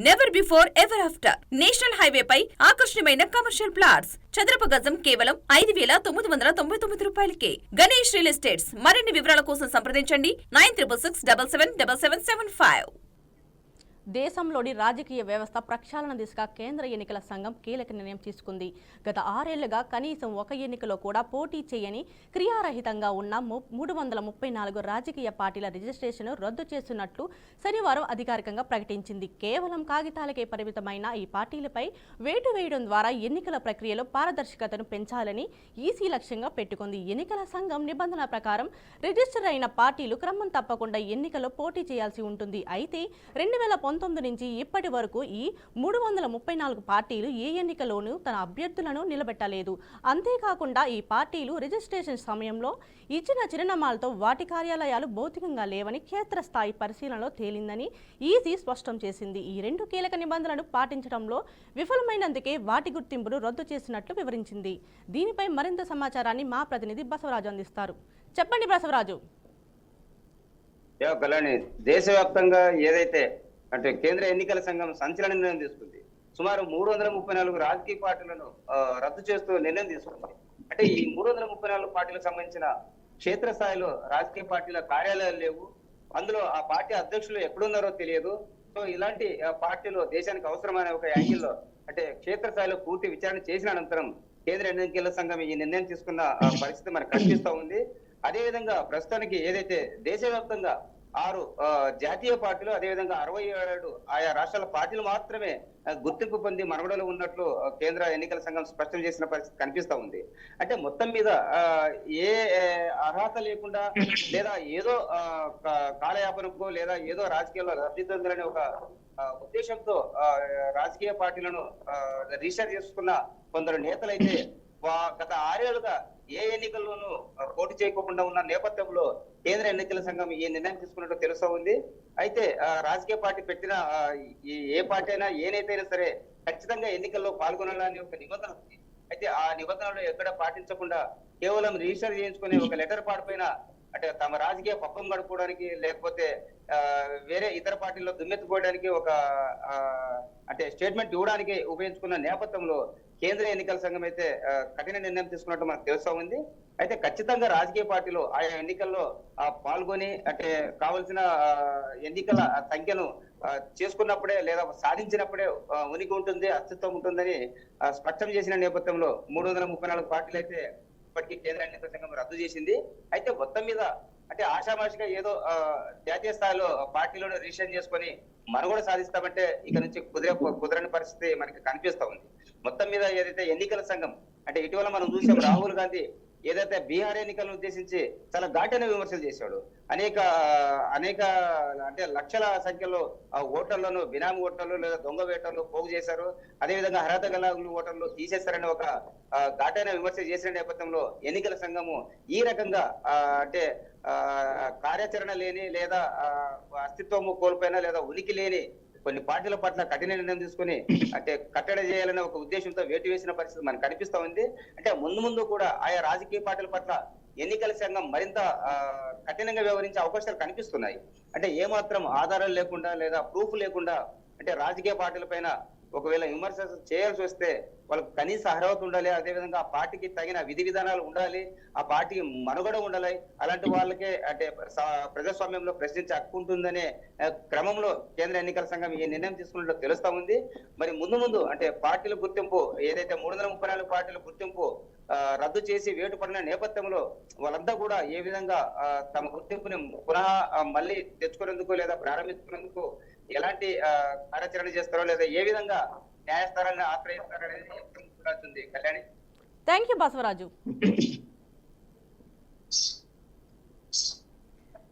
Never before ever after national highway పై ఆకర్షణీయమైన commercial plots చదరపు గజం కేవలం 5,999 రూపాయలకే. Ganesh real estates. మరిన్ని వివరాల కోసం సంప్రదించండి 9366777775. దేశంలోని రాజకీయ వ్యవస్థ ప్రక్షాళన దిశగా కేంద్ర ఎన్నికల సంఘం కీలక నిర్ణయం తీసుకుంది. గత 6 ఏళ్లుగా కనీసం ఒక ఎన్నికలో కూడా పోటీ చేయని క్రియారహితంగా ఉన్న 334 రాజకీయ పార్టీల రిజిస్ట్రేషన్ రద్దు చేస్తున్నట్లు శనివారం అధికారికంగా ప్రకటించింది. కేవలం కాగితాలకే పరిమితమైన ఈ పార్టీలపై వేటు వేయడం ద్వారా ఎన్నికల ప్రక్రియలో పారదర్శకతను పెంచాలని ఈసీ లక్ష్యంగా పెట్టుకుంది. ఎన్నికల సంఘం నిబంధనల ప్రకారం రిజిస్టర్ అయిన పార్టీలు క్రమం తప్పకుండా ఎన్నికల్లో పోటీ చేయాల్సి ఉంటుంది. అయితే 2019 నుంచి ఇప్పటి వరకు ఈ 334 పార్టీలు ఏ ఎన్నికలోనూ తన అభ్యర్థులను నిలబెట్టలేదు. అంతేకాకుండా ఈ పార్టీలు రిజిస్ట్రేషన్ సమయంలో ఇచ్చిన చిరునామాలతో వాటి కార్యాలయాలు భౌతికంగా లేవని క్షేత్రస్థాయి పరిశీలనలో తేలిందని ఈసీ స్పష్టం చేసింది. ఈ 2 కీలక నిబంధనలను పాటించడంలో విఫలమైనందుకే వాటి గుర్తింపును రద్దు చేసినట్లు వివరించింది. దీనిపై మరింత సమాచారాన్ని మా ప్రతినిధి బసవరాజు అందిస్తారు. చెప్పండి బసవరాజు. దేశవ్యాప్తంగా ఏదైతే అంటే కేంద్ర ఎన్నికల సంఘం సంచలన నిర్ణయం తీసుకుంది. సుమారు 334 రాజకీయ పార్టీలను రద్దు చేస్తూ నిర్ణయం తీసుకుంది. అంటే ఈ 334 పార్టీలకు సంబంధించిన క్షేత్రస్థాయిలో రాజకీయ పార్టీల కార్యాలయాలు లేవు. అందులో ఆ పార్టీ అధ్యక్షులు ఎక్కడున్నారో తెలియదు. సో ఇలాంటి పార్టీలు దేశానికి అవసరమైన ఒక యాంగిల్లో అంటే క్షేత్రస్థాయిలో పూర్తి విచారణ చేసిన అనంతరం కేంద్ర ఎన్నికల సంఘం ఈ నిర్ణయం తీసుకున్న పరిస్థితి మనకు కనిపిస్తూ ఉంది. అదేవిధంగా ప్రస్తుతానికి ఏదైతే దేశవ్యాప్తంగా 6 జాతీయ పార్టీలు అదేవిధంగా 67 ఆయా రాష్ట్రాల పార్టీలు మాత్రమే గుర్తింపు పొంది మనుగడలో ఉన్నట్లు కేంద్ర ఎన్నికల సంఘం స్పష్టం చేసిన పరిస్థితి కనిపిస్తా ఉంది. అంటే మొత్తం మీద ఏ అర్హత లేకుండా లేదా ఏదో కాలయాపనకు లేదా ఏదో రాజకీయాల్లో లబ్ధి పొందాలనే ఒక ఉద్దేశంతో రాజకీయ పార్టీలను రిజిస్టర్ చేసుకున్న కొందరు నేతలైతే గత 6 ఏళ్లుగా ఏ ఎన్నికల్లోనూ పోటీ చేయకుండా ఉన్న నేపథ్యంలో కేంద్ర ఎన్నికల సంఘం ఈ నిర్ణయం తీసుకున్నట్టు తెలుస్తూ ఉంది. అయితే రాజకీయ పార్టీ పెట్టిన ఏ పార్టీ అయినా ఏ నేత అయినా సరే ఖచ్చితంగా ఎన్నికల్లో పాల్గొనాలని ఒక నిబంధన ఉంది. అయితే ఆ నిబంధనలు ఎక్కడ పాటించకుండా కేవలం రిజిస్టర్ చేయించుకునే ఒక లెటర్ పాడిపైన అంటే తమ రాజకీయ పక్కం గడుపుకోవడానికి లేకపోతే వేరే ఇతర పార్టీల్లో దుమ్మెత్తుకోవడానికి ఒక అంటే స్టేట్మెంట్ ఇవ్వడానికి ఉపయోగించుకున్న నేపథ్యంలో కేంద్ర ఎన్నికల సంఘం అయితే కఠిన నిర్ణయం తీసుకున్నట్టు మనకు తెలుస్తా ఉంది. అయితే ఖచ్చితంగా రాజకీయ పార్టీలు ఆయా ఎన్నికల్లో పాల్గొని అంటే కావలసిన ఎన్నికల సంఖ్యను చేసుకున్నప్పుడే లేదా సాధించినప్పుడే ఉనికి ఉంటుంది, అస్తిత్వం ఉంటుందని స్పష్టం చేసిన నేపథ్యంలో 334 పార్టీలు అయితే ఇప్పటికీ కేంద్ర ఎన్నికల సంఘం రద్దు చేసింది. అయితే మొత్తం మీద అంటే ఆషామాషిగా ఏదో జాతీయ స్థాయిలో పార్టీలను రిజిస్ట్రేషన్ చేసుకొని మనుగడ సాధిస్తామంటే ఇక నుంచి కుదరని పరిస్థితి మనకి కనిపిస్తా ఉంది. మొత్తం మీద ఏదైతే ఎన్నికల సంఘం అంటే ఇటీవల మనం చూసాం రాహుల్ గాంధీ ఏదైతే బీహార్ ఎన్నికలను ఉద్దేశించి చాలా ఘాటైన విమర్శలు చేశాడు. అనేక అంటే లక్షల సంఖ్యలో ఓటర్లను బినామీ ఓటర్లు లేదా దొంగ ఓటర్లు పోగు చేశారు. అదేవిధంగా అర్హత గల ఓటర్లు తీసేశారని ఒక ఘాటైన విమర్శ చేసిన నేపథ్యంలో ఎన్నికల సంఘము ఈ రకంగా అంటే కార్యాచరణ లేని లేదా అస్తిత్వము కోల్పోయినా లేదా ఉనికి లేని కొన్ని పార్టీల పట్ల కఠిన నిర్ణయం తీసుకుని అంటే కట్టడి చేయాలనే ఒక ఉద్దేశంతో వేటు వేసిన పరిస్థితి మనకు కనిపిస్తా ఉంది. అంటే ముందు కూడా ఆయా రాజకీయ పార్టీల పట్ల ఎన్నికల సంఘం మరింత కఠినంగా వ్యవహరించే అవకాశాలు కనిపిస్తున్నాయి. అంటే ఏమాత్రం ఆధారాలు లేకుండా లేదా ప్రూఫ్ లేకుండా అంటే రాజకీయ పార్టీల పైన ఒకవేళ విమర్శ చేయాల్సి వస్తే వాళ్ళకి కనీస అర్హత ఉండాలి, అదేవిధంగా ఆ పార్టీకి తగిన విధి విధానాలు ఉండాలి, ఆ పార్టీకి మనుగడ ఉండాలి. అలాంటి వాళ్ళకే అంటే ప్రజాస్వామ్యంలో ప్రశ్నించే హక్కు ఉంటుందనే క్రమంలో కేంద్ర ఎన్నికల సంఘం ఈ నిర్ణయం తీసుకున్నట్లు తెలుస్తా ఉంది. మరి ముందు అంటే పార్టీల గుర్తింపు ఏదైతే 334 పార్టీల గుర్తింపు రద్దు చేసి వేటు పడిన నేపథ్యంలో వాళ్ళంతా కూడా ఏ విధంగా తమ గుర్తింపుని పునః మళ్ళీ తెచ్చుకునేందుకు లేదా ప్రారంభించుకునేందుకు ఎలాంటి కార్యాచరణ చేస్తారో లేదా ఏ విధంగా న్యాయస్థానాన్ని ఆశ్రయిస్తారనేది చూడాల్సింది. కళ్యాణి. Thank you Basavaraju.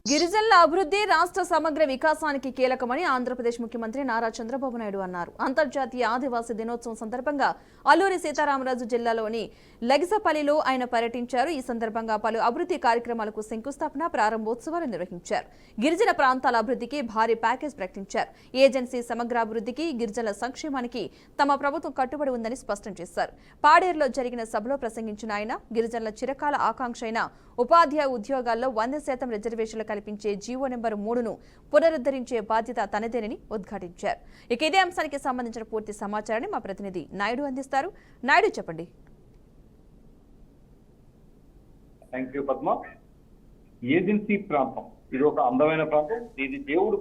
గిరిజనుల అభివృద్ధి రాష్ట్ర సమగ్ర వికాసానికి కీలకమని ఆంధ్రప్రదేశ్ ముఖ్యమంత్రి నారా చంద్రబాబు నాయుడు అన్నారు. అంతర్జాతీయ ఆదివాసీ దినోత్సవం సందర్భంగా అల్లూరి సీతారామరాజు జిల్లాలోని లెగసపల్లిలో ఆయన పర్యటించారు. ఈ సందర్భంగా పలు అభివృద్ధి కార్యక్రమాలకు శంకుస్థాపన, ప్రారంభోత్సవాలు నిర్వహించారు. గిరిజన ప్రాంతాల అభివృద్ధికి భారీ ప్యాకేజ్ ప్రకటించారు. ఏజెన్సీ సమగ్రాభివృద్ధికి, గిరిజనుల సంక్షేమానికి తమ ప్రభుత్వం కట్టుబడి ఉందని స్పష్టం చేశారు. పాడేరులో జరిగిన సభలో ప్రసంగించిన ఆయన గిరిజనుల చిరకాల ఆకాంక్ష అయిన ఉపాధ్యాయ ఉద్యోగాల్లో 100% రిజర్వేషన్లు కల్పించే జీవో నెంబర్ 3ను పునరుద్ధరించే బాధ్యత తనదేనని ఉద్ఘాటించారు. ఇక ఇదే అంశానికి సంబంధించిన పూర్తి సమాచారాన్ని మా ప్రతినిధి నాయుడు అందిస్తారు. నాయుడు, చెప్పండి. Thank you Padma. ఏజెన్సీ ప్రాంతం ఇది ఒక అందమైన ప్రాంతం. ఇది దేవుడు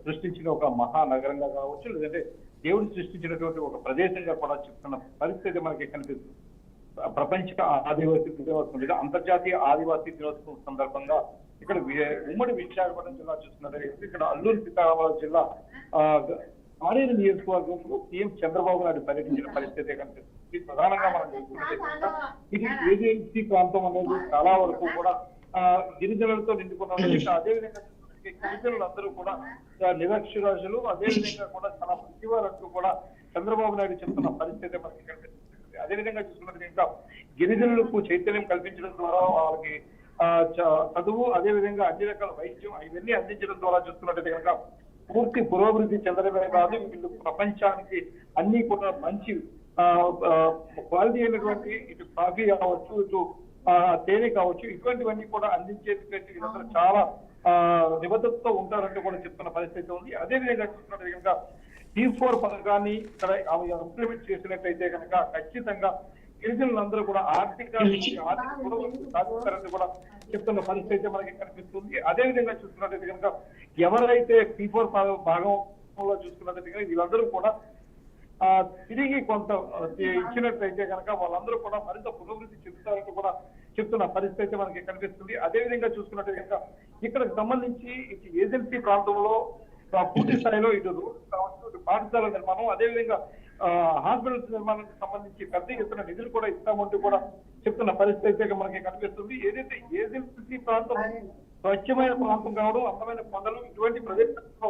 సృష్టించిన ఒక మహానగరంగా కావచ్చు, లేదంటే దేవుడు సృష్టించినటువంటి ఒక ప్రదేశంగా కూడా చెప్తున్న పరిస్థితి మనకి కనిపిస్తుంది. ప్రపంచ ఆదివాసీ దినోత్సవం లేదా అంతర్జాతీయ ఆదివాసీ దినోత్సవం సందర్భంగా ఇక్కడ ఉమ్మడి విశాఖపట్నం జిల్లా చూస్తున్నట్లయితే ఇక్కడ అల్లూరి సీతారామరాజు జిల్లా ఆరేరు నియోజకవర్గంలో సీఎం చంద్రబాబు నాయుడు పర్యటించిన పరిస్థితి కనిపిస్తుంది. ప్రధానంగా మనం చూసుకున్నట్లయితే ఇది ఏజెన్సీ ప్రాంతం అనేది చాలా వరకు కూడా గిరిజనులతో నిండుకున్నారు. అదేవిధంగా గిరిజనులందరూ కూడా నిరక్షరాస్యులు, అదేవిధంగా కూడా చాలా మంచివారంటూ కూడా చంద్రబాబు నాయుడు చెప్తున్న పరిస్థితి మనకి కనిపిస్తుంది. అదేవిధంగా చూసుకున్నట్టు ఇంకా గిరిజనులకు చైతన్యం కల్పించడం ద్వారా వాళ్ళకి చదువు, అదేవిధంగా అన్ని రకాల వైద్యం ఇవన్నీ అందించడం ద్వారా చూసుకున్నట్టు కనుక పూర్తి పురోభివృద్ధి చెందడమే కాదు, వీళ్ళు ప్రపంచానికి అన్ని కూడా మంచి క్వాలిటీ అయినటువంటి ఇటు కాఫీ కావచ్చు, ఇటు తేనె కావచ్చు, ఇటువంటివన్నీ కూడా అందించేటువంటి వీళ్ళందరూ చాలా నిబద్ధతతో ఉంటారంటూ కూడా చెప్తున్న పరిస్థితి ఉంది. అదేవిధంగా చూసుకున్నట్టు కనుక T4 పథకాన్ని ఇక్కడ ఇంప్లిమెంట్ చేసినట్లయితే కనుక ఖచ్చితంగా గిరిజనులందరూ కూడా ఆర్థిక పురోగతి సాధిస్తారని కూడా చెప్తున్న పరిస్థితి మనకి కనిపిస్తుంది. అదేవిధంగా చూసుకున్నట్లయితే కనుక ఎవరైతే T4 భాగంలో చూసుకున్నట్లయితే కనుక వీళ్ళందరూ కూడా తిరిగి కొంత ఇచ్చినట్లయితే కనుక వాళ్ళందరూ కూడా మరింత పురోభివృద్ధి చెందుతారంటూ కూడా చెప్తున్న పరిస్థితి మనకి కనిపిస్తుంది. అదేవిధంగా చూసుకున్నట్లయితే కనుక ఇక్కడికి సంబంధించి ఇటు ఏజెన్సీ ప్రాంతంలో పూర్తి స్థాయిలో ఇటు రోడ్లు కావచ్చు, ఇటు పాఠశాల నిర్మాణం, అదేవిధంగా హాస్పిటల్స్ నిర్మాణానికి సంబంధించి పెద్ద ఎత్తున నిధులు కూడా ఇస్తామంటూ కూడా చెప్తున్న పరిస్థితి మనకి కనిపిస్తుంది. ఏదైతే ఏజెన్సీ ప్రాంతం స్వచ్ఛమైన ప్రాంతం కావడం, అందమైన కొండలు, ఇటువంటి ప్రదేశంలో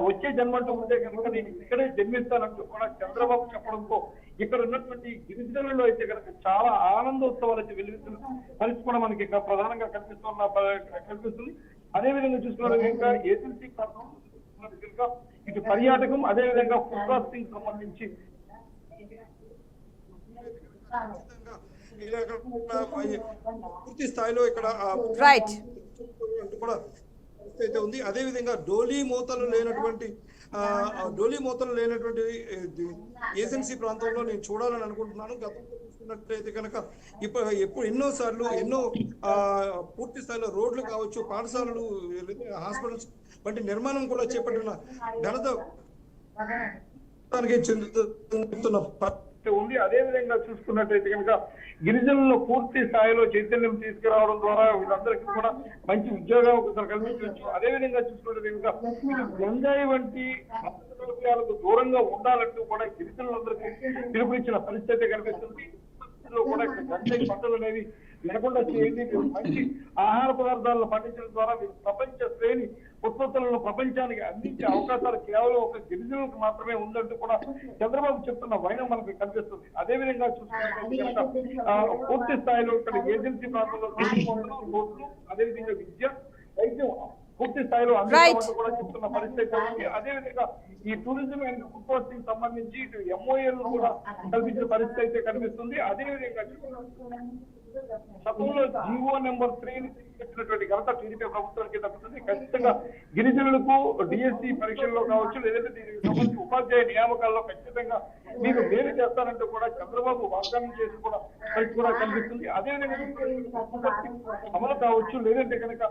వచ్చే జన్మంటూ ఉంటే కనుక నేను ఇక్కడే జన్మిస్తానంటూ కూడా చంద్రబాబు చెప్పడంతో ఇక్కడ ఉన్నటువంటి గిరిజనుల్లో అయితే కనుక చాలా ఆనందోత్సవాలు అయితే వెలుగుతున్న పరిస్థితి కూడా మనకి ప్రధానంగా కనిపిస్తుంది. అదేవిధంగా చూసుకున్నట్టు ఇంకా ఏజెన్సీ ప్రాంతం కనుక ఇటు పర్యాటకం, అదేవిధంగా ఫుడ్ ప్రాసెసింగ్ సంబంధించి పూర్తి స్థాయిలో ఇక్కడ కూడా అయితే ఉంది. అదేవిధంగా డోలీ మూతలు లేనటువంటి ఏజెన్సీ ప్రాంతంలో నేను చూడాలని అనుకుంటున్నాను. గతంలో చూసుకున్నట్లయితే కనుక ఎప్పుడు ఎన్నో పూర్తి స్థాయిలో రోడ్లు కావచ్చు, పాఠశాలలు, హాస్పిటల్స్ వంటి నిర్మాణం కూడా చేపట్టిన ఘనత చెందుతున్న ఉంది. అదేవిధంగా చూసుకున్నట్లయితే కనుక గిరిజనుల్లో పూర్తి స్థాయిలో చైతన్యం తీసుకురావడం ద్వారా వీళ్ళందరికీ కూడా మంచి ఉద్యోగాలు కల్పించవచ్చు. అదేవిధంగా చూసుకున్నట్లయితే కనుక గంజాయి వంటి ద్రవ్యాలకు దూరంగా ఉండాలంటూ కూడా గిరిజనులందరికీ పిలుపునిచ్చిన పరిస్థితి కనిపిస్తుంది. కూడా ఇక్కడ గంజాయి పంటలు అనేవి లేకుండా చేయండి, మంచి ఆహార పదార్థాలను పండించడం ద్వారా ప్రపంచ శ్రేణి ఉత్పత్తులను ప్రపంచానికి అందించే అవకాశాలు కేవలం ఒక గిరిజనులకు మాత్రమే ఉందంటూ కూడా చంద్రబాబు చెప్తున్న వైనం మనకు కనిపిస్తుంది. అదేవిధంగా చూసుకుంటే పూర్తి స్థాయిలో ఇక్కడ ఏజెన్సీ ప్రాంతంలో రోడ్లు, అదేవిధంగా విద్య, వైద్యం పూర్తి స్థాయిలో అందించాలంటూ కూడా చెప్తున్న పరిస్థితి ఉంది. అదేవిధంగా ఈ టూరిజం అండ్ ఫుడ్ ప్రాసెసింగ్ సంబంధించి ఇటు MOAలు కూడా కల్పించిన పరిస్థితి అయితే కనిపిస్తుంది. అదేవిధంగా గతంలో జీవో నెంబర్ 3ని తీసుకొచ్చినటువంటి ఘనత టీడీపీ ప్రభుత్వానికి దక్కుతుంది. ఖచ్చితంగా గిరిజనులకు DSC పరీక్షల్లో కావచ్చు, లేదంటే దీనికి సంబంధించి ఉపాధ్యాయ నియామకాల్లో ఖచ్చితంగా మీరు మేలు చేస్తారంటూ కూడా చంద్రబాబు వాగ్దానం చేసి కూడా కనిపిస్తుంది. అదేవిధంగా అమలు కావచ్చు, లేదంటే కనుక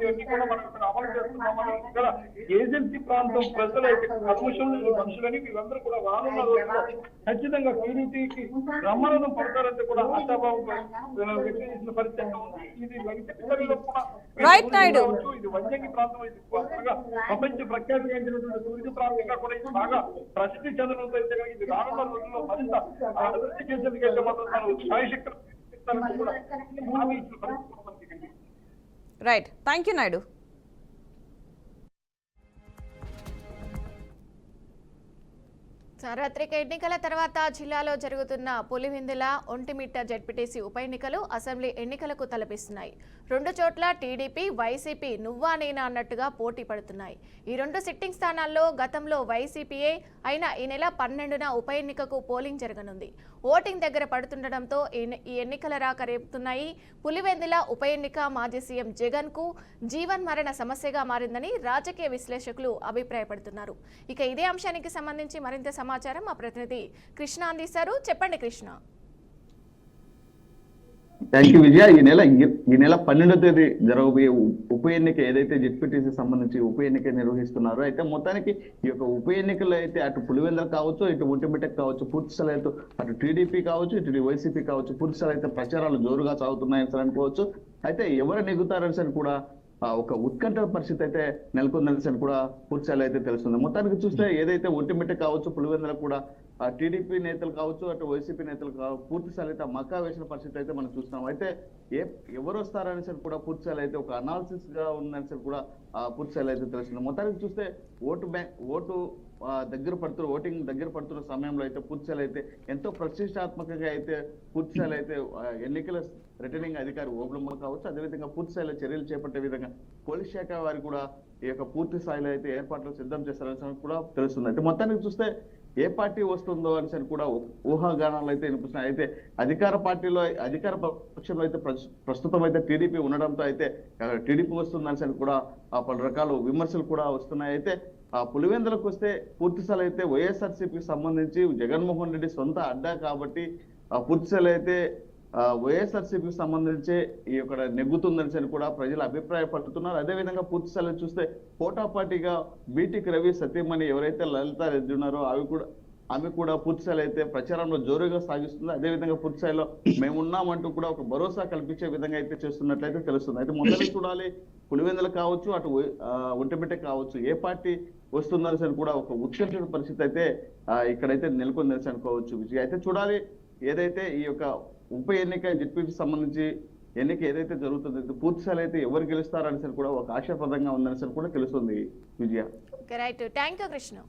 అన్ని కూడా మనం ఇక్కడ అమలు చేస్తున్నామని ఇక్కడ ఏజెన్సీ ప్రాంతం ప్రజలైతే మనుషులని వీళ్ళందరూ కూడా రానున్న రోజుల్లో ఖచ్చితంగా టీడీపీకి బ్రహ్మానందం పడతారంటే కూడా ఆశాభావం వ్యక్తం చేసిన పరిస్థితి ఉంది. ఇది వైద్యులలో కూడా ఇది వన్యంగి ప్రాంతం, ఇది ప్రపంచ ప్రఖ్యాతి చెందినటువంటి టూరిజం ప్రాంతంగా కూడా ఇది బాగా ప్రసిద్ధి చెందడంతో అయితే ఇది రానున్న రోజుల్లో మరింత అభివృద్ధి చేసేందుకైతే మాత్రం తాను శాయశక్తి కూడా హామీ ఇచ్చిన పరిస్థితి. Right, thank you Naidu. సార్వత్రిక ఎన్నికల తర్వాత జిల్లాలో జరుగుతున్న పులివెందుల ఒంటిమిట్ట జెడ్పీటీసీ ఉప ఎన్నికలు అసెంబ్లీ ఎన్నికలకు తలపిస్తున్నాయి. 2 చోట్ల టీడీపీ వైసీపీ నువ్వా నేనా అన్నట్టుగా పోటీ పడుతున్నాయి. ఈ 2 సిట్టింగ్ స్థానాల్లో గతంలో వైసీపీయే అయినా ఈ నెల 12న ఉప ఎన్నికకు పోలింగ్ జరగనుంది. ఓటింగ్ దగ్గర పడుతుండటంతో ఈ ఎన్నికల రాక రేపుతున్నాయి. పులివెందుల ఉప ఎన్నిక మాజీ సీఎం జగన్ కు జీవన్ మరణ సమస్యగా మారిందని రాజకీయ విశ్లేషకులు అభిప్రాయపడుతున్నారు. ఇక ఇదే అంశానికి సంబంధించి మరింత సమాచారం మా ప్రతినిధి కృష్ణ అందిస్తారు. చెప్పండి కృష్ణ. థ్యాంక్ యూ విజయ. ఈ నెల 12వ తేదీ జరగబోయే ఉప ఎన్నిక ఏదైతే జెడ్పీటీసీ సంబంధించి ఉప ఎన్నిక నిర్వహిస్తున్నారో అయితే మొత్తానికి ఈ యొక్క ఉప ఎన్నికల్లో అయితే అటు పులివెందుల కావచ్చు, ఇటు ఒంటిమిట్టకు కావచ్చు, పూర్తి స్థాయిలో అయితే అటు టీడీపీ కావచ్చు, ఇటు వైసీపీ కావచ్చు, పూర్తి స్థాయిలో అయితే ప్రచారాలు జోరుగా సాగుతున్నాయని సార్ అనుకోవచ్చు. అయితే ఎవరు నెగ్గుతారని కూడా ఒక ఉత్కంఠ పరిస్థితి అయితే నెలకొందని కూడా పూర్తి స్థాయిలో అయితే తెలుస్తుంది. మొత్తానికి చూస్తే ఏదైతే ఒంటిమిట్ట కావచ్చు, పులివెందుల కూడా టీడీపీ నేతలు కావచ్చు, అటు వైసీపీ నేతలు కావచ్చు, పూర్తి స్థాయిలో అయితే మక్కా వేసిన పరిస్థితి అయితే మనం చూస్తున్నాం. అయితే ఎవరు వస్తారని కూడా పూర్తి స్థాయిలో అయితే ఒక అనాలిసిస్ గా ఉందని కూడా పూర్తి స్థాయిలో అయితే తెలుస్తుంది. మొత్తానికి చూస్తే ఓటింగ్ దగ్గర పడుతున్న సమయంలో అయితే పూర్తి స్థాయిలో అయితే ఎంతో ప్రతిష్టాత్మకంగా అయితే పూర్తి స్థాయిలో అయితే ఎన్నికల రిటర్నింగ్ అధికారి ఓబ్లమ్మ కావచ్చు, అదేవిధంగా పూర్తి స్థాయిలో చర్యలు చేపట్టే విధంగా పోలీస్ శాఖ వారు కూడా ఈ యొక్క పూర్తి స్థాయిలో అయితే ఏర్పాట్లు సిద్ధం చేస్తారని కూడా తెలుస్తుంది. అయితే మొత్తానికి చూస్తే ఏ పార్టీ వస్తుందో అని కూడా ఊహాగానాలు అయితే వినిపిస్తున్నాయి. అయితే అధికార పక్షంలో అయితే ప్రస్తుతం అయితే టీడీపీ ఉండడంతో అయితే టీడీపీ వస్తుందని కూడా పలు రకాల విమర్శలు కూడా వస్తున్నాయి. అయితే పులివెందులకు వస్తే పూర్తి స్థాయిలో అయితే వైఎస్ఆర్సీపీకి సంబంధించి జగన్మోహన్ రెడ్డి సొంత అడ్డా కాబట్టి పూర్తి స్థాయిలో అయితే వైఎస్ఆర్సీపీకి సంబంధించి ఈ యొక్క నెగ్గుతుందని కూడా ప్రజలు అభిప్రాయపడుతున్నారు. అదేవిధంగా పూర్తి స్థాయిలో చూస్తే పోటాపాటిగా బీటీకి రవి సతీమణి ఎవరైతే లలితా రెడ్డి ఉన్నారో ఆమె కూడా పూర్తి స్థాయిలో అయితే ప్రచారంలో జోరుగా సాగిస్తుంది. అదేవిధంగా పూర్తి స్థాయిలో మేమున్నామంటూ కూడా ఒక భరోసా కల్పించే విధంగా అయితే చేస్తున్నట్లయితే తెలుస్తుంది. అయితే మొదలు చూడాలి, పులివెందులు కావచ్చు, అటు ఒంటిమిట్ట కావచ్చు, ఏ పార్టీ వస్తుందని కూడా ఒక ఉత్కంఠ పరిస్థితి అయితే ఇక్కడైతే నెలకొందని అనుకోవచ్చు విజయ్. అయితే చూడాలి ఏదైతే ఈ యొక్క ఉప ఎన్నిక జెడ్పీకి సంబంధించి ఎన్నిక ఏదైతే జరుగుతుందో పూర్తి స్థాయిలో అయితే ఎవరు గెలుస్తారని కూడా ఒక ఆశాప్రదంగా ఉందని కూడా తెలుస్తుంది Vijaya. Right, thank you Krishna.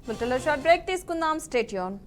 బులెటిన్లో షార్ట్ బ్రేక్ తీసుకుందాం. Stay tune.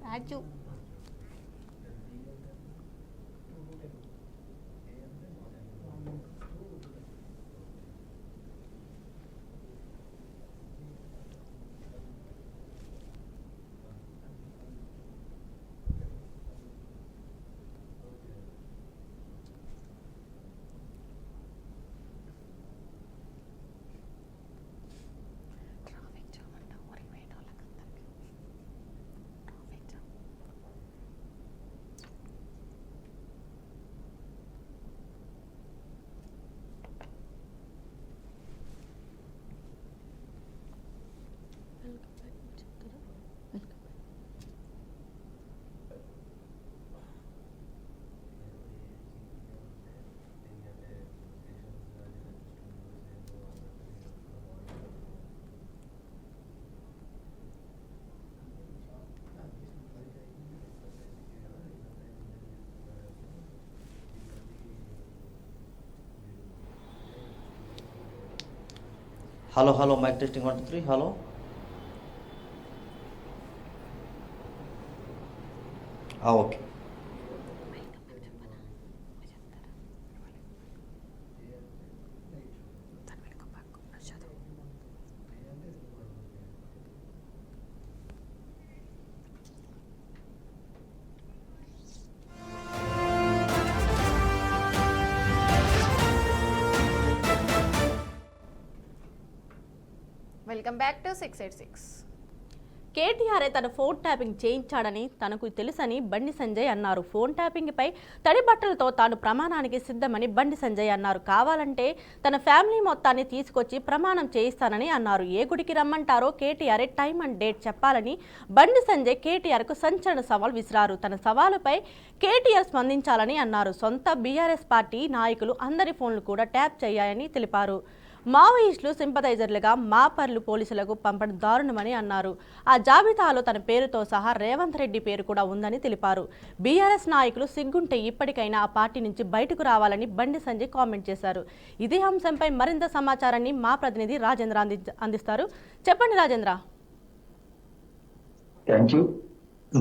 Raju hello hello mic testing 1 2 3 hello okay. Welcome back to 686. KTR తన ఫోన్ ట్యాపింగ్ చేయించాడని తనకు తెలుసని బండి సంజయ్ అన్నారు. ఫోన్ ట్యాపింగ్పై తడి బట్టలతో తాను ప్రమాణానికి సిద్ధమని బండి సంజయ్ అన్నారు. కావాలంటే తన ఫ్యామిలీ మొత్తాన్ని తీసుకొచ్చి ప్రమాణం చేయిస్తానని అన్నారు. ఏ గుడికి రమ్మంటారో కేటీఆర్ టైం అండ్ డేట్ చెప్పాలని బండి సంజయ్ కేటీఆర్కు సంచలన సవాల్ విసిరారు. తన సవాలుపై కేటీఆర్ స్పందించాలని అన్నారు. సొంత బీఆర్ఎస్ పార్టీ నాయకులు అందరి ఫోన్లు కూడా ట్యాప్ చేయాలని తెలిపారు. మావోయిస్టులు సింపథైజర్లుగా మాపర్లు పోలీసులకు పంపడం దారుణమని అన్నారు. ఆ జాబితాలో తన పేరుతో సహా రేవంత్ రెడ్డి పేరు కూడా ఉందని తెలిపారు. బీఆర్ఎస్ నాయకులు సిగ్గుంటే ఇప్పటికైనా ఆ పార్టీ నుంచి బయటకు రావాలని బండి సంజయ్ కామెంట్ చేశారు. ఇదే అంశంపై మరింత సమాచారాన్ని మా ప్రతినిధి రాజేంద్ర అందిస్తారు. చెప్పండి రాజేంద్ర. Thank you.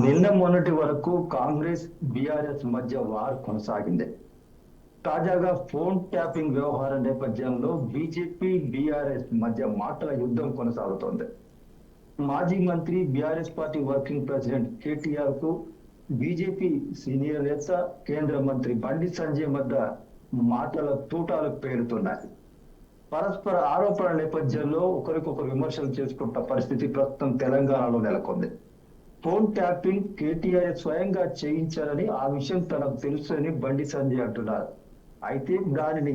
నిన్న మొన్నటి వరకు కాంగ్రెస్ బీఆర్ఎస్ మధ్య వార్ కొనసాగింది. తాజాగా ఫోన్ ట్యాపింగ్ వ్యవహారం నేపథ్యంలో బీజేపీ బీఆర్ఎస్ మధ్య మాటల యుద్ధం కొనసాగుతోంది. మాజీ మంత్రి BRS party working president KTR కు బీజేపీ సీనియర్ నేత కేంద్ర మంత్రి బండి సంజయ్ మధ్య మాటల తూటాలు పేరుతున్నాయి. పరస్పర ఆరోపణల నేపథ్యంలో ఒకరికొకరు విమర్శలు చేసుకుంటున్న పరిస్థితి ప్రస్తుతం తెలంగాణలో నెలకొంది. ఫోన్ ట్యాపింగ్ కేటీఆర్ స్వయంగా చేయించారని, ఆ విషయం తనకు తెలుసని బండి సంజయ్ అంటున్నారు. అయితే దానిని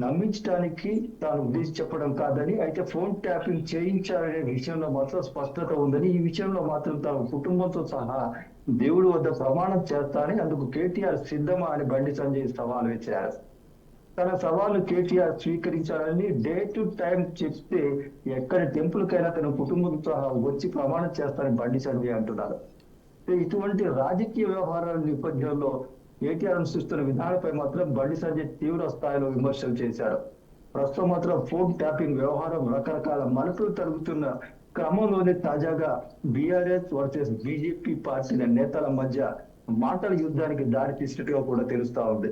నమ్మించడానికి తాను ఉద్దేశించి చెప్పడం కాదని, అయితే ఫోన్ ట్యాపింగ్ చేయించాలనే విషయంలో మాత్రం స్పష్టత ఉందని, ఈ విషయంలో మాత్రం తాను కుటుంబంతో సహా దేవుడి వద్ద ప్రమాణం చేస్తానని, అందుకు కేటీఆర్ సిద్ధమా అని బండి సంజయ్ సవాల్ విసిరారు. తన సవాలు కేటీఆర్ స్వీకరించాలని, డే టు టైం చెప్తే ఎక్కడి టెంపుల్ కైనా తన కుటుంబంతో సహా వచ్చి ప్రమాణం చేస్తానని బండి సంజయ్ అంటున్నారు. ఇటువంటి రాజకీయ వ్యవహారాల నేపథ్యంలో కేటీఆర్ అనుసరిస్తున్న విధానంపై మాత్రం బండి సంజయ్ తీవ్ర స్థాయిలో విమర్శలు చేశారు. ప్రస్తుతం మాత్రం ఫోన్ ట్యాపింగ్ వ్యవహారం రకరకాల మలుపులు తరుగుతున్న క్రమంలోనే తాజాగా బీఆర్ఎస్ వర్సెస్ బీజేపీ పార్టీల నేతల మధ్య మాటల యుద్ధానికి దారి తీసినట్టుగా కూడా తెలుస్తా ఉంది.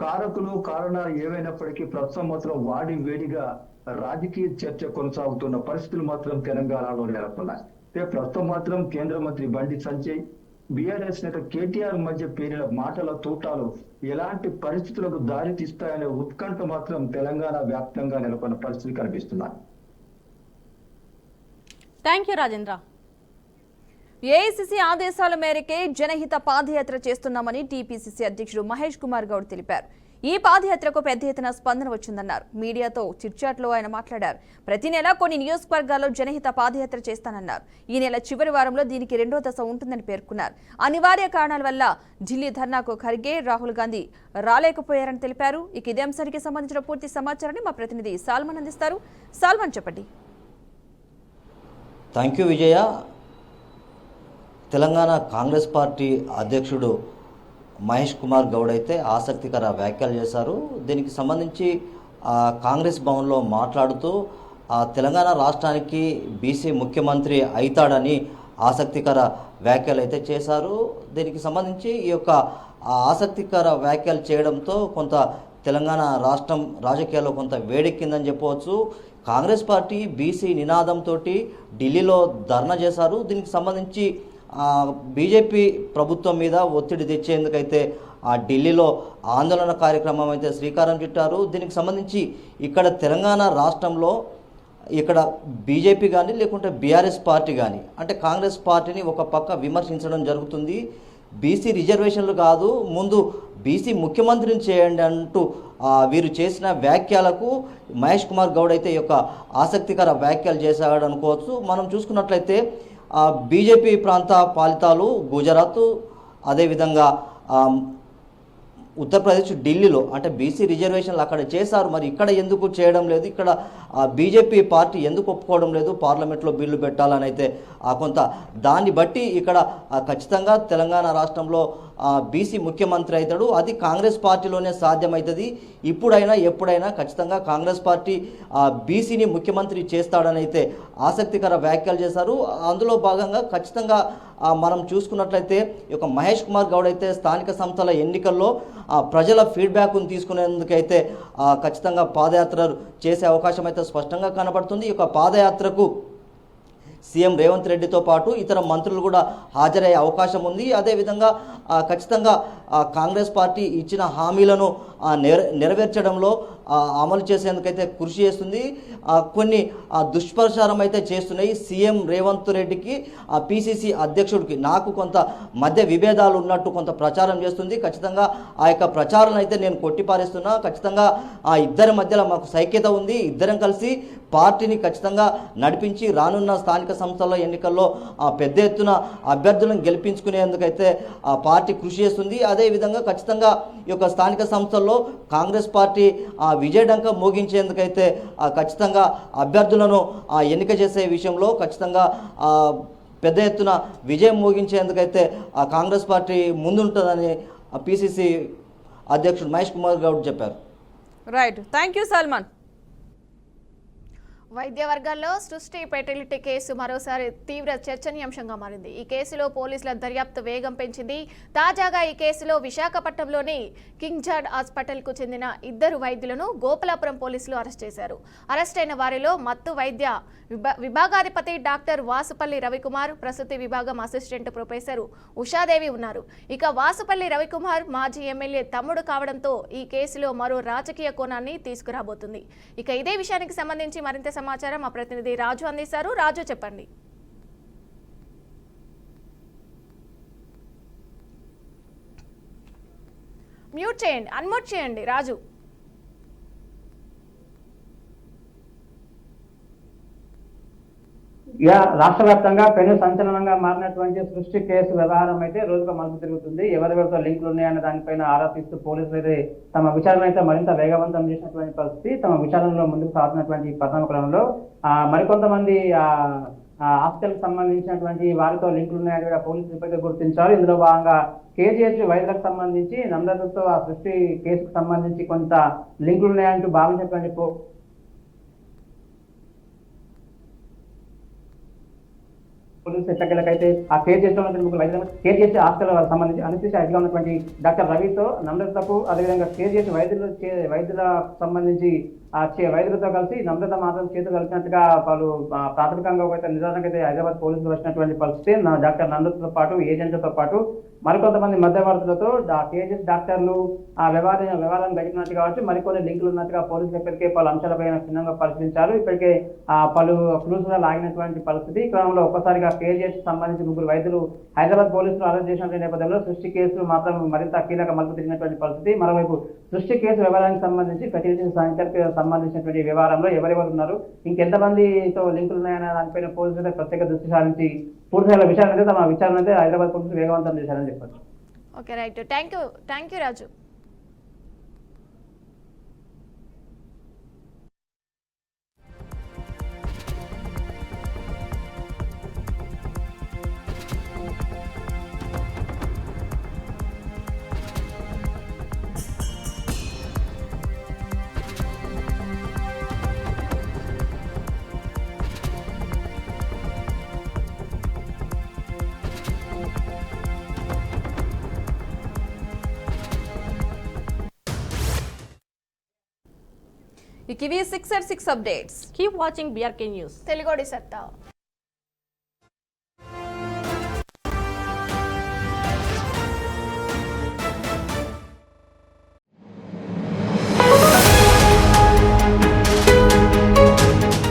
కారకులు కారణాలు ఏవైనప్పటికీ ప్రస్తుతం మాత్రం వాడి వేడిగా రాజకీయ చర్చ కొనసాగుతున్న పరిస్థితులు మాత్రం తెలంగాణలో నెలకొన్నాయి. ప్రస్తుతం మాత్రం కేంద్ర మంత్రి బండి సంజయ్ బీఆర్ఎస్ నేత కేటీఆర్ మధ్య పేరిన మాటల తూటాలు ఎలాంటి పరిస్థితులకు దారి తీస్తాయనే ఉత్కంఠ మాత్రం తెలంగాణ వ్యాప్తంగా నెలకొన్న పరిస్థితులు కనిపిస్తున్నాయి. Thank you Rajendra. ఏఐసీసీ ఆదేశాల మేరకే జనహిత పాదయాత్ర చేస్తున్నామని టీపీసీసీ అధ్యక్షుడు మహేష్ కుమార్ గౌడ్ తెలిపారు. ఈ పాదయాత్రకు పెద్ద ఎత్తున స్పందన వచ్చిందన్నారు. మీడియాతో చిట్చాట్లో ఆయన మాట్లాడారు. ప్రతి నెల కొన్ని నియోజకవర్గాల్లో జనహిత పాదయాత్ర చేస్తానన్నారు. ఈ నెల చివరి వారంలో దీనికి 2వ దశ ఉంటుందని పేర్కొన్నారు. అనివార్య కారణాల వల్ల ఢిల్లీ ధర్నాకు ఖర్గే, రాహుల్ గాంధీ రాలేకపోయారని తెలిపారు. ఇక ఇదే అంశానికి సంబంధించిన పూర్తి సమాచారాన్ని మా ప్రతినిధి సాల్మన్ అందిస్తారు. సాల్మన్ చెప్పండి. Thank you Vijaya. Telangana Congress party అధ్యక్షుడు మహేష్ కుమార్ గౌడ్ అయితే ఆసక్తికర వ్యాఖ్యలు చేశారు. దీనికి సంబంధించి కాంగ్రెస్ భవన్లో మాట్లాడుతూ తెలంగాణ రాష్ట్రానికి బీసీ ముఖ్యమంత్రి అవుతాడని ఆసక్తికర వ్యాఖ్యలు అయితే చేశారు. దీనికి సంబంధించి ఈ యొక్క ఆసక్తికర వ్యాఖ్యలు చేయడంతో కొంత తెలంగాణ రాష్ట్రం రాజకీయాల్లో కొంత వేడెక్కిందని చెప్పవచ్చు. కాంగ్రెస్ పార్టీ బీసీ నినాదంతో ఢిల్లీలో ధర్నా చేశారు. దీనికి సంబంధించి బీజేపీ ప్రభుత్వం మీద ఒత్తిడి తెచ్చేందుకైతే ఢిల్లీలో ఆందోళన కార్యక్రమం అయితే శ్రీకారం చుట్టారు. దీనికి సంబంధించి ఇక్కడ తెలంగాణ రాష్ట్రంలో ఇక్కడ బీజేపీ కానీ లేకుంటే బీఆర్ఎస్ పార్టీ కానీ అంటే కాంగ్రెస్ పార్టీని ఒక పక్క విమర్శించడం జరుగుతుంది. బీసీ రిజర్వేషన్లు కాదు, ముందు బీసీ ముఖ్యమంత్రిని చేయండి అంటూ వీరు చేసిన వ్యాఖ్యలకు మహేష్ కుమార్ గౌడ్ అయితే ఈ యొక్క ఆసక్తికర వ్యాఖ్యలు చేశాడు అనుకోవచ్చు. మనం చూసుకున్నట్లయితే బీజేపీ ప్రాంత ఫలితాలు గుజరాత్, అదేవిధంగా ఉత్తరప్రదేశ్, ఢిల్లీలో అంటే బీసీ రిజర్వేషన్లు అక్కడ చేశారు. మరి ఇక్కడ ఎందుకు చేయడం లేదు? ఇక్కడ బీజేపీ పార్టీ ఎందుకు ఒప్పుకోవడం లేదు పార్లమెంట్లో బిల్లు పెట్టాలని అయితే కొంత దాన్ని బట్టి ఇక్కడ ఖచ్చితంగా తెలంగాణ రాష్ట్రంలో బీసీ ముఖ్యమంత్రి అవుతాడు. అది కాంగ్రెస్ పార్టీలోనే సాధ్యమవుతుంది. ఇప్పుడైనా ఎప్పుడైనా ఖచ్చితంగా కాంగ్రెస్ పార్టీ బీసీని ముఖ్యమంత్రి చేస్తాడని అయితే ఆసక్తికర వ్యాఖ్యలు చేశారు. అందులో భాగంగా ఖచ్చితంగా మనం చూసుకున్నట్లయితే ఈ యొక్క మహేష్ కుమార్ గౌడ్ అయితే స్థానిక సంస్థల ఎన్నికల్లో ప్రజల ఫీడ్బ్యాక్ను తీసుకునేందుకైతే ఖచ్చితంగా పాదయాత్ర చేసే అవకాశం అయితే స్పష్టంగా కనబడుతుంది. ఈ యొక్క పాదయాత్రకు సీఎం రేవంత్ రెడ్డితో పాటు ఇతర మంత్రులు కూడా హాజరయ్యే అవకాశం ఉంది. అదేవిధంగా ఖచ్చితంగా కాంగ్రెస్ పార్టీ ఇచ్చిన హామీలను నెరవేర్చడంలో అమలు చేసేందుకైతే కృషి చేస్తుంది. కొన్ని దుష్ప్రచారం అయితే చేస్తున్నాయి. సీఎం రేవంత్ రెడ్డికి పిసిసి అధ్యక్షుడికి నాకు కొంత మధ్య విభేదాలు ఉన్నట్టు కొంత ప్రచారం చేస్తుంది. ఖచ్చితంగా ఆ యొక్క ప్రచారం అయితే నేను కొట్టిపారేస్తున్నా. ఖచ్చితంగా ఆ ఇద్దరి మధ్యలో మాకు సైక్యత ఉంది. ఇద్దరం కలిసి పార్టీని ఖచ్చితంగా నడిపించి రానున్న స్థానిక సంస్థల ఎన్నికల్లో పెద్ద ఎత్తున అభ్యర్థులను గెలిపించుకునేందుకైతే ఆ పార్టీ కృషి చేస్తుంది. అదేవిధంగా ఖచ్చితంగా ఈ యొక్క స్థానిక సంస్థల్లో కాంగ్రెస్ పార్టీ విజయడంక మోగించేందుకైతే ఖచ్చితంగా అభ్యర్థులను ఎన్నిక చేసే విషయంలో ఖచ్చితంగా పెద్ద ఎత్తున విజయం మోగించేందుకైతే కాంగ్రెస్ పార్టీ ముందుంటుందని పిసిసి అధ్యక్షుడు మహేష్ కుమార్ గౌడ్ చెప్పారు. Right, thank you Salman. వైద్య వర్గాల్లో సృష్టి ఫెర్టిలిటీ కేసు మరోసారి తీవ్ర చర్చనీయాంశంగా మారింది. ఈ కేసులో పోలీసుల దర్యాప్తు వేగం పెంచింది. తాజాగా ఈ కేసులో విశాఖపట్నంలోని కింగ్ జార్జ్ హాస్పిటల్కు చెందిన ఇద్దరు వైద్యులను గోపాలపురం పోలీసులు అరెస్ట్ చేశారు. అరెస్ట్ అయిన వారిలో మత్తు వైద్య విభాగాధిపతి డాక్టర్ వాసుపల్లి రవికుమార్, ప్రసూతి విభాగం అసిస్టెంట్ ప్రొఫెసర్ ఉషాదేవి ఉన్నారు. ఇక వాసుపల్లి రవికుమార్ మాజీ ఎమ్మెల్యే తమ్ముడు కావడంతో ఈ కేసులో మరో రాజకీయ కోణాన్ని తీసుకురాబోతుంది. ఇక ఇదే విషయానికి సంబంధించి మరింత సమాచారం మా ప్రతినిధి రాజు అందిస్తారు. రాజు, చెప్పండి. మ్యూట్ చేయండి, అన్మ్యూట్ చేయండి రాజు. రాష్ట్ర వ్యాప్తంగా పెను సంచలనంగా మారినటువంటి సృష్టి కేసు వ్యవహారం అయితే రోజుగా మలుపు తిరుగుతుంది. ఎవరెవరితో లింకులు ఉన్నాయన్న దానిపైన ఆరోపిస్తూ పోలీసులు అయితే తమ విచారణ అయితే మరింత వేగవంతం చేసినటువంటి పరిస్థితి. తమ విచారణలో ముందుకు సాగుతున్నటువంటి పరిణామ క్రమంలో మరికొంతమంది హాస్పిటల్ కి సంబంధించినటువంటి వారితో లింకులు ఉన్నాయని కూడా పోలీసులు ఇప్పటికే గుర్తించారు. ఇందులో భాగంగా కేజీహెచ్ వైద్యులకు సంబంధించి నందనతో ఆ సృష్టి కేసుకు సంబంధించి కొంత లింకులు ఉన్నాయంటూ భావించినటువంటి పోలీసు ఎట్టకేలకైతే ఆ కేజీహెచ్ లో ఉన్నటువంటి ముగ్గురు వైద్యులు కేజీహెచ్ హాస్పిటల్ సంబంధించి అనిపిస్తే అధిగా ఉన్నటువంటి డాక్టర్ రవితో నమ్రతకు, అదేవిధంగా కేజీహెచ్ వైద్యులకు సంబంధించి వైద్యులతో కలిసి నమ్రత మాత్రం చేతులు కలిపినట్టుగా వాళ్ళు ప్రాథమికంగా ఒక నిదానంగా అయితే హైదరాబాద్ పోలీసులు వచ్చినటువంటి పరిస్థితి. డాక్టర్ నమ్రతతో పాటు ఏజెంట్లతో పాటు మరికొంతమంది మధ్యవర్తులతో కేజీహెచ్ డాక్టర్లు ఆ వ్యవహారం గడిపినట్టు కావచ్చు, మరికొన్ని లింకులు ఉన్నట్టుగా పోలీసులు ఇప్పటికే పలు అంశాలపైన క్షుణ్ణంగా పరిశీలించారు. ఇప్పటికే పలు క్లూస్ గా లాగినటువంటి పరిస్థితి. క్రమంలో ఒక్కసారిగా కేజీహెచ్ సంబంధించి ముగ్గురు వైద్యులు హైదరాబాద్ పోలీసులు అరెస్ట్ చేసినటువంటి నేపథ్యంలో సృష్టి కేసు మాత్రం మరింత కీలక మలుపు తిరిగినటువంటి పరిస్థితి. మరోవైపు సృష్టి కేసు వ్యవహారానికి సంబంధించి ఫెర్టిలిటీ సెంటర్కి సంబంధించినటువంటి వ్యవహారంలో ఎవరెవరు ఉన్నారు, ఇంకెంతమందితో లింకులు ఉన్నాయనే దానిపైన పోలీసులు ప్రత్యేక దృష్టి సారించి పూర్తిగా విచారణ అయితే తమ విచారణ అయితే హైదరాబాద్ పోలీసులు వేగవంతం చేశారని చెప్పచ్చు. ఓకే, రైట్, థ్యాంక్ యూ రాజు. ఇవి 6 at 6 updates. Keep watching BRK News. తెలుగోడి సత్తా.